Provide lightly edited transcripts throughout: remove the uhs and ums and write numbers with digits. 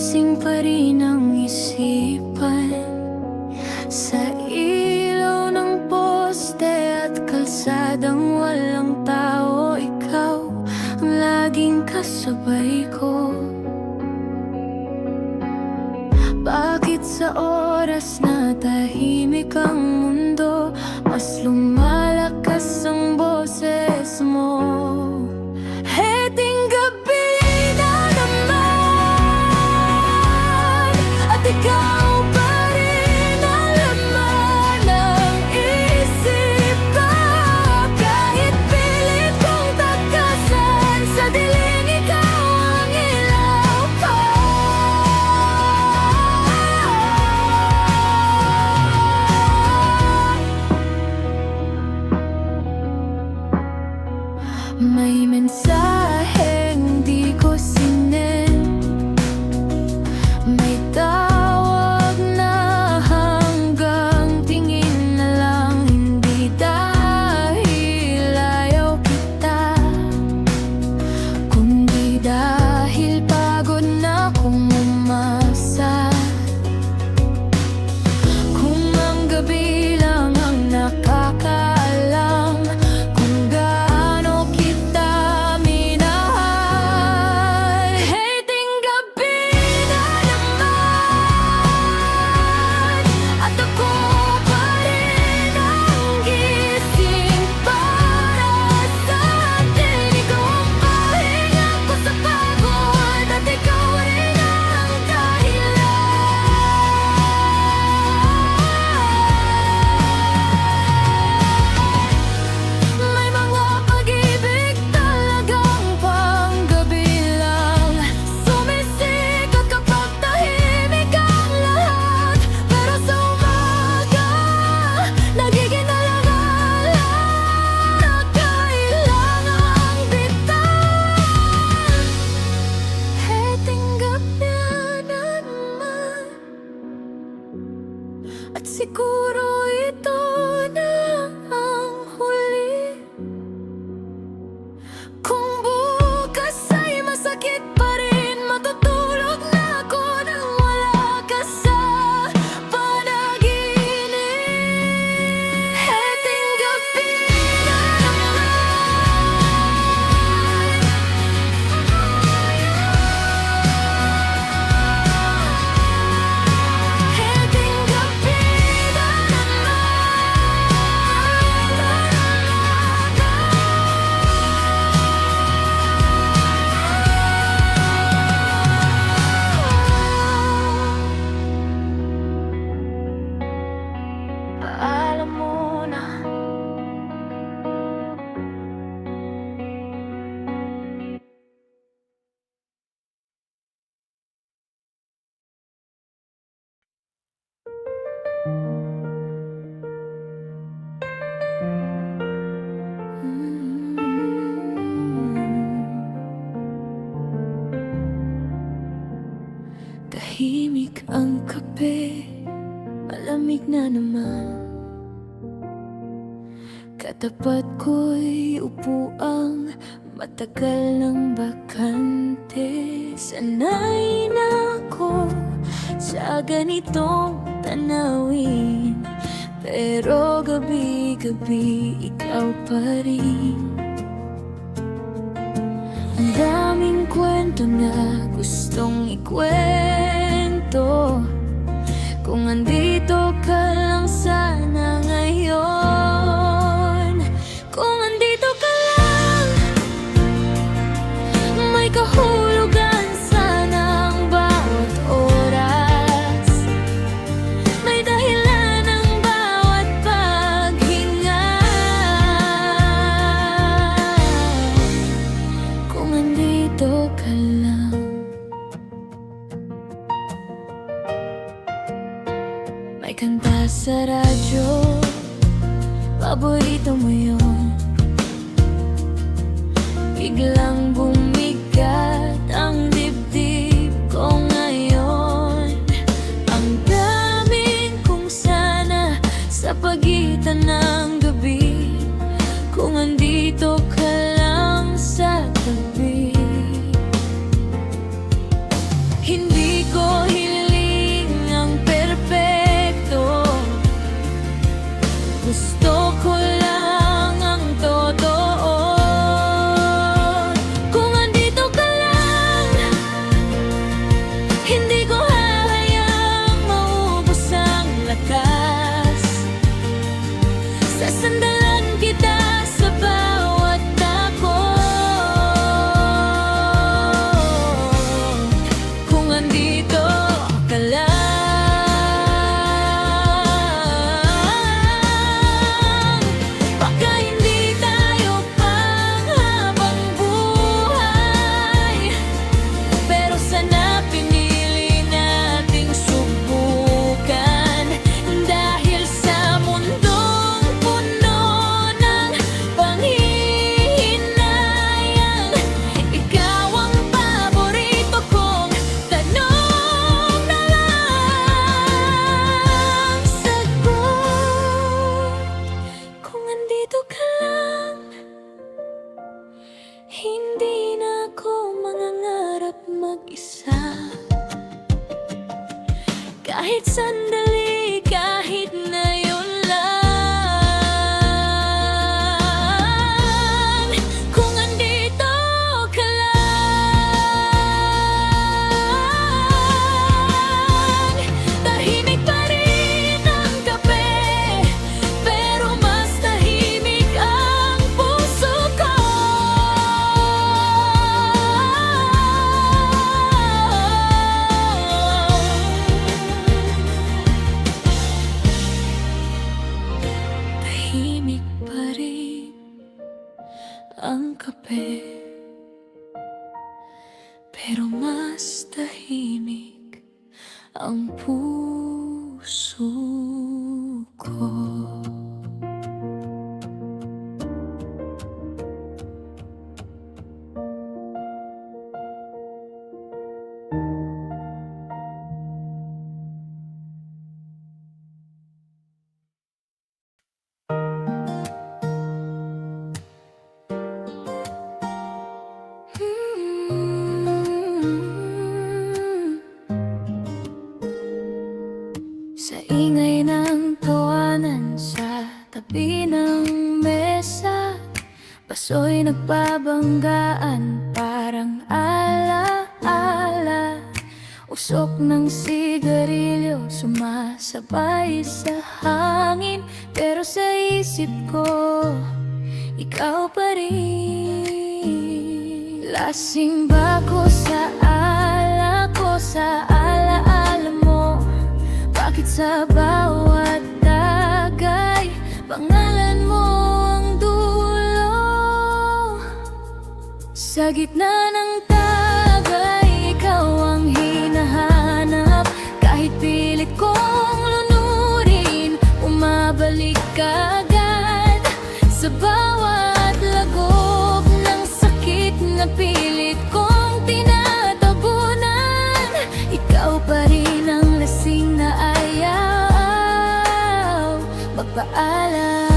gising pa rin ang isipan sa ilaw ng poste at kalsadang walang tao. Ikaw ang laging kasabay ko. Bakit sa oras na tahimik ang mundo, mas lumalakas ang boses mo? Heting gabi na naman, at ikaw pa rin ang laman ng isip ko. Kahit pilit kong takasan, sa dilim ikaw ang ilaw ko. May mensaheng di ko sinend, may tawag na hanggang tingin na lang. Hindi dahil ayaw kita, kundi dahil pagod na akong umasa. Kung ang gabi lang ang nakakaalam kung gaano kita minahal. Heting gabi na naman, at ako pa rin ang gising para sa atin. Ikaw ang pahinga ko sa pagod, at ikaw rin ang dahilan. May mga pag-ibig talagang panggabi lang, sumisikat kapag tahimik ang lahat. Pero sa umaga, nagiging alaala na kailangang bitawan. Heting gabi na naman, at siguro ito na ang huli. Kung bukas ay masakit pa rin, matutulog na ako nang wala ka sa panaginip. Heting gabi na naman, heting gabi na naman. Paalam muna. Tahimik ang kape, malamig na naman. Katapat ko'y upuang matagal ng bakante. Sanay na ako sa ganitong tanawin, pero gabi-gabi ikaw pa rin. Ang daming kwento na gustong ikwento, kung andito ka lang sana ngayon. Kung andito ka lang, may kahulugan sana ang bawat oras. May dahilan ang bawat paghinga. Kung andito ka lang, may kanta sa radyo, paborito mo yun. Biglang bumigat ang dibdib ko ngayon. Ang daming kung sana sa pagitan ng gabi, kung andito ka lang sa tabi. Hindi ko Kahit sandali, kahit na yun lang. Kung andito ka lang, tahimik pa rin ang kape, pero mas tahimik ang puso ko. Tahimik pa rin ang kape, pero mas tahimik ang puso ko. Sa ingay ng tawanan sa tabi ng mesa, paso'y nagbabanggaan parang ala-ala. Usok ng sigarilyo sumasabay sa hangin, pero sa isip ko, ikaw pa rin. Lasing ba ko sa alaala mo? Bakit sa bawat tagay, pangalan mo ang dulo? Sa gitna ng tagay, ikaw ang hinahanap. Kahit pilit kong lunurin, umabalik ka agad. Sa bawat lagok ng sakit na pilit kong tinatabunan, ikaw pa rin ang lasing na ayaw magpaalam.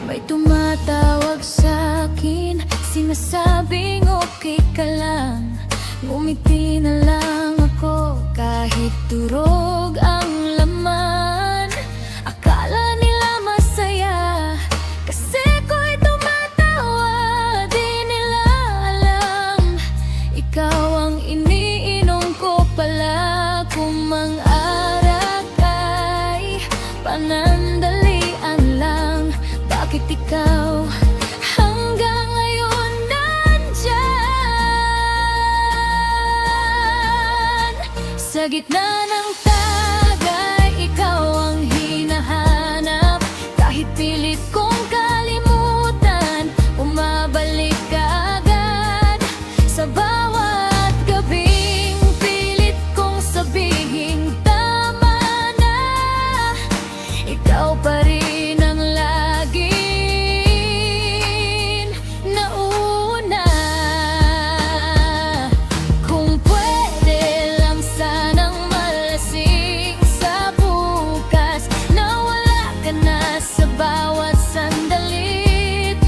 May tumatawag sa'kin, sinasabing okay ka lang. Ngumiti na lang ako kahit durog ang laman. Akala nila masaya kasi ko'y tumatawa, di nila alam ikaw ang iniinom ko pala. Kung mang-arak ay panandalian lang, bakit ikaw hanggang ngayon nandyan? Sa gitna ng tagay, ikaw ang hinahanap. Kahit pilit kong kalimutan, umabalik ka agad. Sa bawat gabing pilit kong sabihing tama na, ikaw pa rin ang laging nauna. Kung pwede lang sanang malasing sa bukas, nawala ka na sa bawat sandalit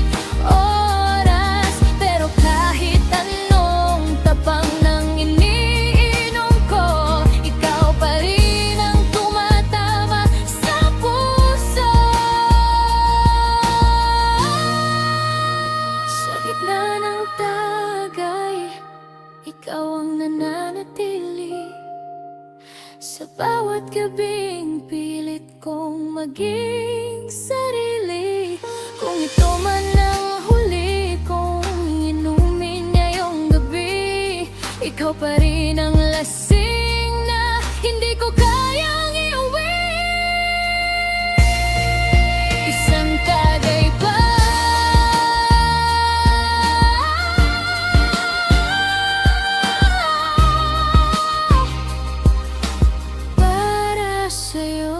oras. Pero kahit anong tapang ng iniinom ko, ikaw pa rin ang tumatama sa puso. Sa gitna ng tagay, ikaw ang nananatili. Sa bawat gabing pilit kong maging sarili. Kung ito man ang huli kong inumin ngayong gabi, ikaw pa rin ang lasing na hindi ko kayang iuwi. Isang tagay pa para sa'yo.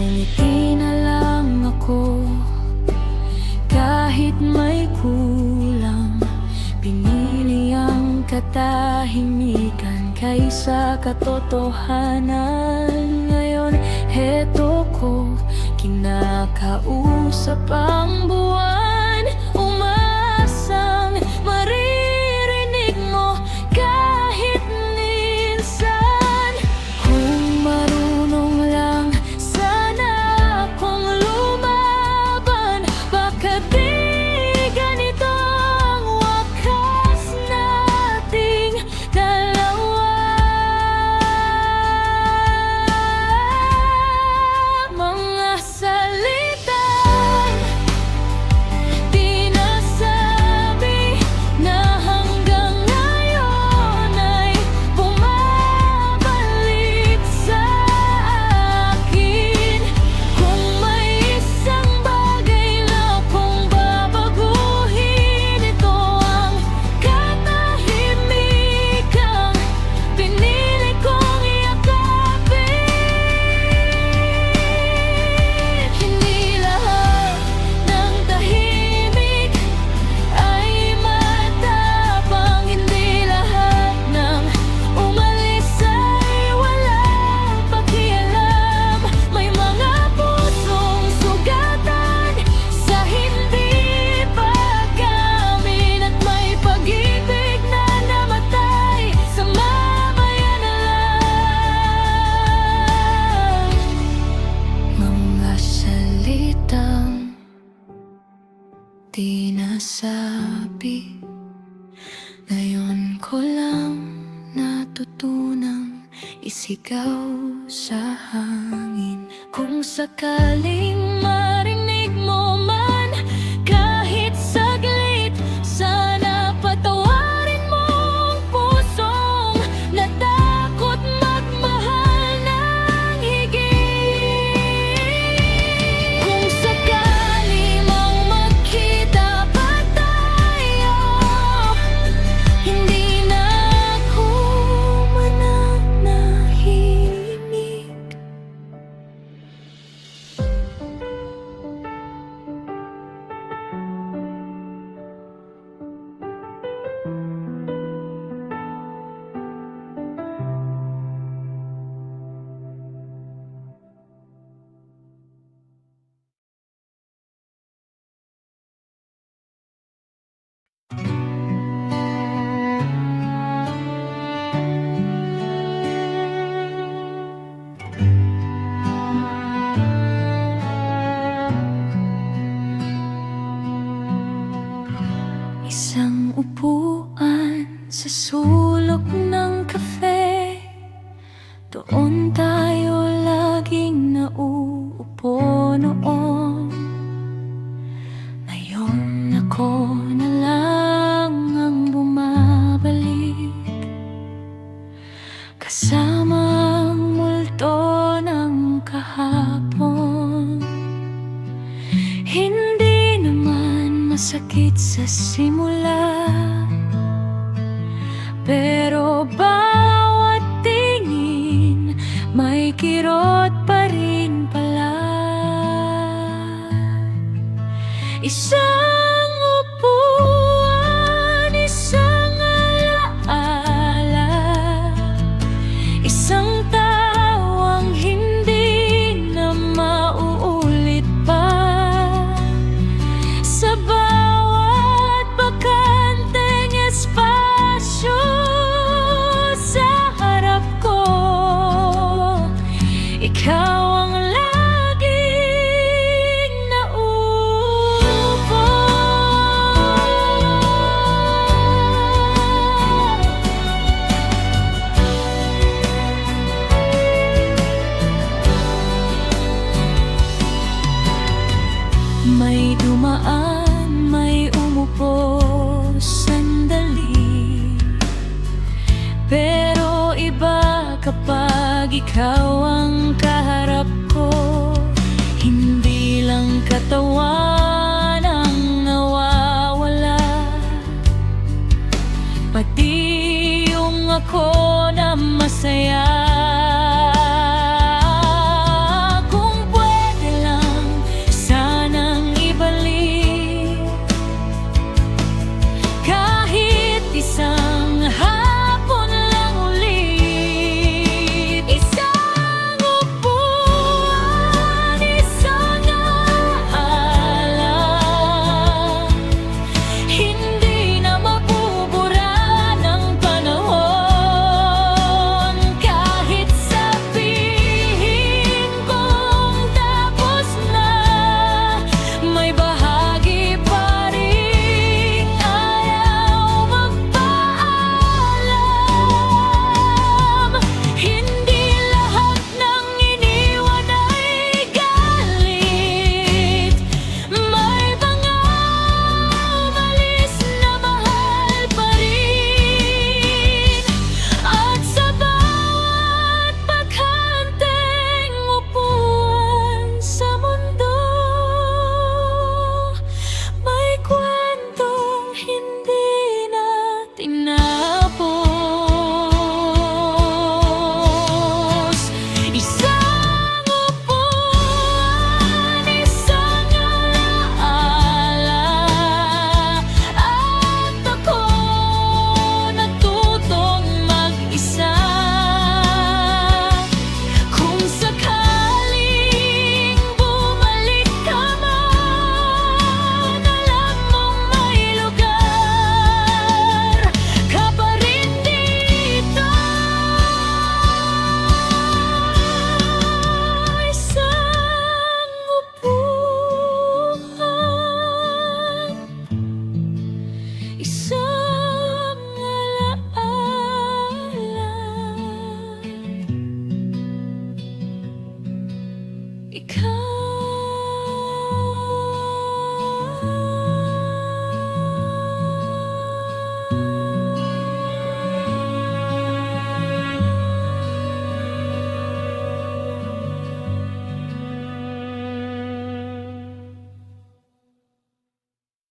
Ngumiti na lang ako kahit may kulang. Pinili ang katahimikan kaysa katotohanan. Ngayon heto ko, kinakausap ang buwan. Umaasang maririnig mo kahit minsan. Kung marunong lang sana akong lumaban, baka di ganito ang wakas nating dalawa. Mga salitang di nasabi na hanggang ngayon ay bumabalik sa akin. Kung may isang bagay na kung babaguhin, ito ang katahimikang pinili kong yakapin. Hindi lahat ng tahimik ay matapang. Hindi lahat ng umalis ay walang pakialam. May mga pusong sugatan sa hindi pag-amin, at may pag-ibig na namatay sa mamaya na lang. Mga salitang di nasabi, ngayon ko lang natutunang isigaw sa hangin. Kung sakaling marinig mo man kahit saglit, sana patawarin mo ang pusong natakot magmahal ng higit. Kung sakali mang magkita pa tayo, hindi na ako mananahimik. Isang upuan sa sulok ng kafe, doon tayo laging nauupo noon. Ngayon ako na lang ang bumabalik, kasama ang multo ng kahapon. Hindi naman masakit sa simula, pero bawat tingin may kirot pa rin pala. Isang upuan, isang alaala, isang tawang hindi na mauulit pa. Sa bawat bakanteng espasyo sa harap ko, ikaw ang laging nauupo. May dumaan, may umupo sandali, pero iba kapag ikaw ang kaharap ko. Hindi lang katawan ang nawawala, pati yung ako na masaya. Kung pwede Ikaw